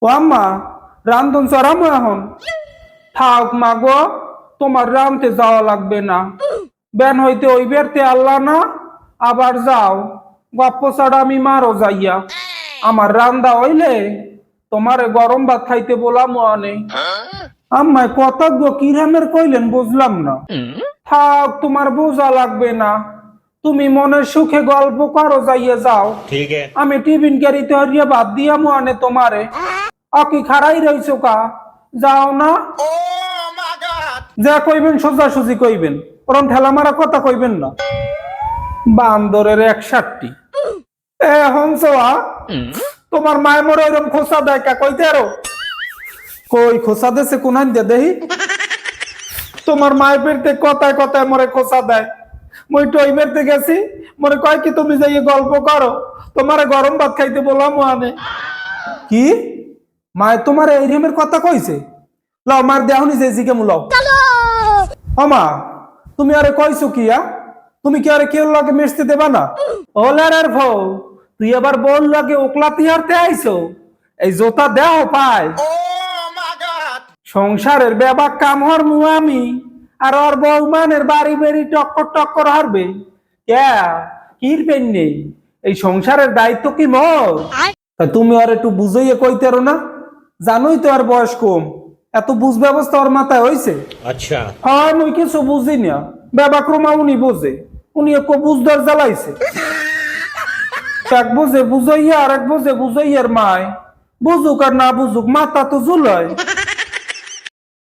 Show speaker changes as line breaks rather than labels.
ও আম্মা, রান্ধন চড়ামো এখন। থাক মা গো, তোমার রানতে যাওয়া লাগবে না। বেন হইতে ওই বেরতে আল্লাহ না, আবার যাও। গপ্প ছাড়া আমি মারো যাইয়া। আমার রান্দা হইলে তোমারে গরম ভাত খাইতে বলাম অনে। আম্মায় কথা গো কিরামের কইলেন বুঝলাম না। থাক, তোমার বোঝা লাগবে না। তুমি মনের সুখে গল্প করো যাইয়া যাও।
ठीक है।
আমি টিফিন ক্যারিতে হরিয়া ভাত দিয়া আনে তোমারে। আকি খাড়াই রইছো কা, যাও না। যা কইবেন সোজাসুজি কইবেন, ওরম ঠেলা মারা কথা কইবেন না। বান্দরের 61। হংসা, তোমার মায় মোরে এরম খোসা দেয় কা কইতে আরো। কই খোসা দেছে কোনান দে দেহি। তোমার মায়ের পেটে কথায় কথায় মোরে খোসা দেয়। মই টই মেরতে গেছি, মোরে কয় কি তুমি যাইয়ে গল্প করো, তোমারে গরম ভাত খাইতে বললাম আনে। কি মায় তোমার এই রেমের কথা কইছে? লাও মার দেহনি যে জিকে মুলাও। আমা, তুমি আরে কইছো কি তুমি কি আরে কেউ লাগে মিশতে দেবা না? ওলার ভৌ, তুই আবার বল লাগে ওকলা তিহারতে আইছো? এই জোতা দেও পায়। সংসারের বেবাক কাম হর মু আমি, আর ওর বউমানের বাড়ি বেড়ি টক্কর টক্কর হারবে কে? কির পেন নেই, এই সংসারের দায়িত্ব কি মোর? তা তুমি আর একটু বুঝাইয়া কইতেরো না? জানোই তো আর বয়স কম, এত বুঝ ব্যবস্থা ওর মাথায় হইছে?
अच्छा।
হ্যাঁ, মুই কিছু বুঝি না। বেবাক্রমা উনি বোঝে, উনি এক বুঝদার জ্বালাইছে। এক বোঝে বুঝাইয়া আর এক বোঝে বুঝাইয়ার মায়। বুঝুক আর না বুঝুক, মাথা তো জুলাই।